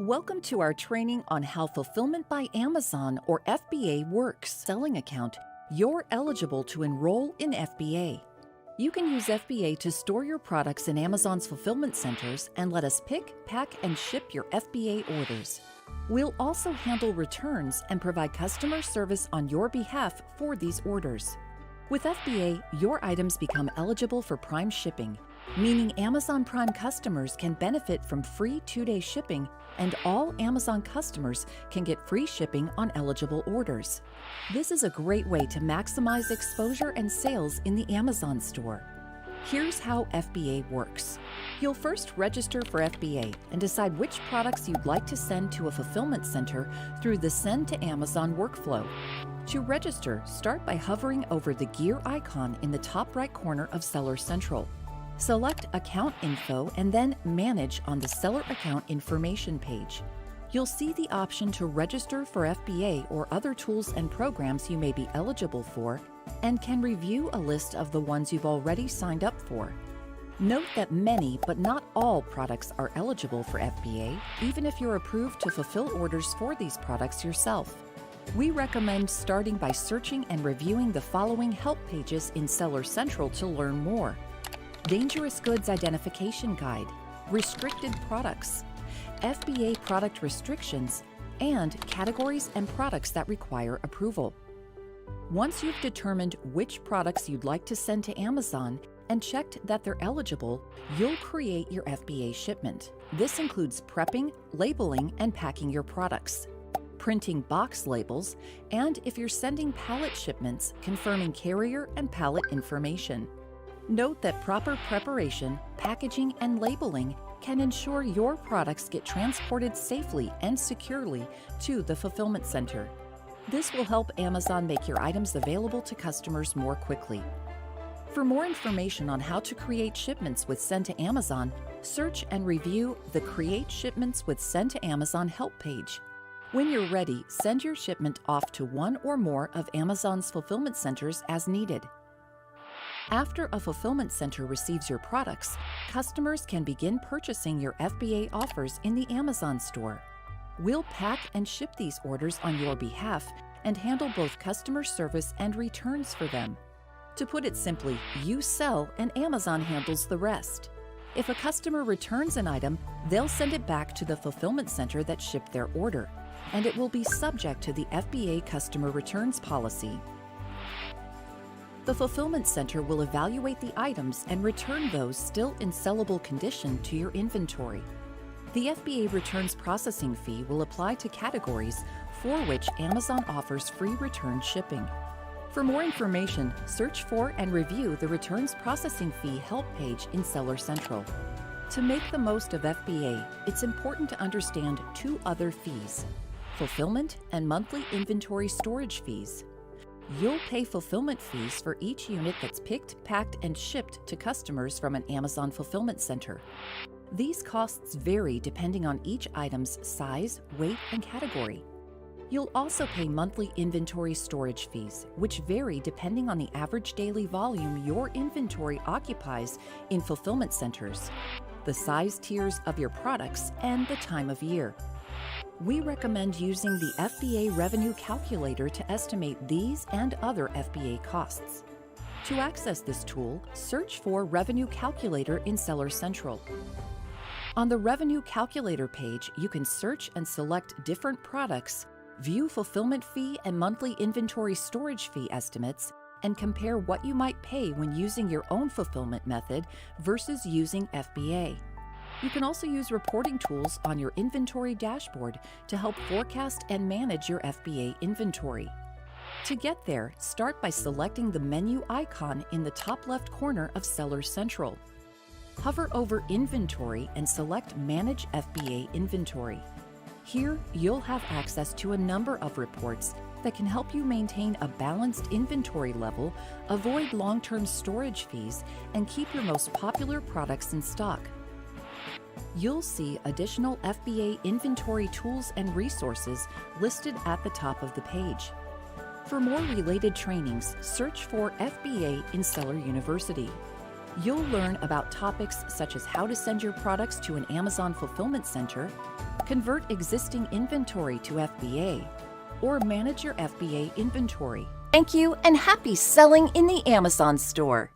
Welcome to our training on how Fulfillment by Amazon, or FBA, works. Selling account, you're eligible to enroll in FBA. You can use FBA to store your products in Amazon's fulfillment centers and let us pick, pack, and ship your FBA orders. We'll also handle returns and provide customer service on your behalf for these orders. With FBA, your items become eligible for Prime shipping, meaning Amazon Prime customers can benefit from free 2-day shipping, and all Amazon customers can get free shipping on eligible orders. This is a great way to maximize exposure and sales in the Amazon store. Here's how FBA works. You'll first register for FBA and decide which products you'd like to send to a fulfillment center through the Send to Amazon workflow. To register, start by hovering over the gear icon in the top right corner of Seller Central. Select Account Info and then Manage on the Seller Account Information page. You'll see the option to register for FBA or other tools and programs you may be eligible for, and can review a list of the ones you've already signed up for. Note that many, but not all, products are eligible for FBA, even if you're approved to fulfill orders for these products yourself. We recommend starting by searching and reviewing the following help pages in Seller Central to learn more. Dangerous Goods Identification Guide, Restricted Products, FBA Product Restrictions, and Categories and Products that require approval. Once you've determined which products you'd like to send to Amazon and checked that they're eligible, you'll create your FBA shipment. This includes prepping, labeling, and packing your products, printing box labels, and if you're sending pallet shipments, confirming carrier and pallet information. Note that proper preparation, packaging, and labeling can ensure your products get transported safely and securely to the fulfillment center. This will help Amazon make your items available to customers more quickly. For more information on how to create shipments with Send to Amazon, search and review the Create Shipments with Send to Amazon help page. When you're ready, send your shipment off to one or more of Amazon's fulfillment centers as needed. After a fulfillment center receives your products, customers can begin purchasing your FBA offers in the Amazon store. We'll pack and ship these orders on your behalf and handle both customer service and returns for them. To put it simply, you sell and Amazon handles the rest. If a customer returns an item, they'll send it back to the fulfillment center that shipped their order, and it will be subject to the FBA customer returns policy. The fulfillment center will evaluate the items and return those still in sellable condition to your inventory. The FBA returns processing fee will apply to categories for which Amazon offers free return shipping. For more information, search for and review the Returns Processing Fee help page in Seller Central. To make the most of FBA, it's important to understand two other fees: fulfillment and monthly inventory storage fees. You'll pay fulfillment fees for each unit that's picked, packed, and shipped to customers from an Amazon fulfillment center. These costs vary depending on each item's size, weight, and category. You'll also pay monthly inventory storage fees, which vary depending on the average daily volume your inventory occupies in fulfillment centers, the size tiers of your products, and the time of year. We recommend using the FBA Revenue Calculator to estimate these and other FBA costs. To access this tool, search for Revenue Calculator in Seller Central. On the Revenue Calculator page, you can search and select different products, view fulfillment fee and monthly inventory storage fee estimates, and compare what you might pay when using your own fulfillment method versus using FBA. You can also use reporting tools on your inventory dashboard to help forecast and manage your FBA inventory. To get there, start by selecting the menu icon in the top left corner of Seller Central. Hover over Inventory and select Manage FBA Inventory. Here, you'll have access to a number of reports that can help you maintain a balanced inventory level, avoid long-term storage fees, and keep your most popular products in stock. You'll see additional FBA inventory tools and resources listed at the top of the page. For more related trainings, search for FBA in Seller University. You'll learn about topics such as how to send your products to an Amazon fulfillment center, convert existing inventory to FBA, or manage your FBA inventory. Thank you and happy selling in the Amazon store!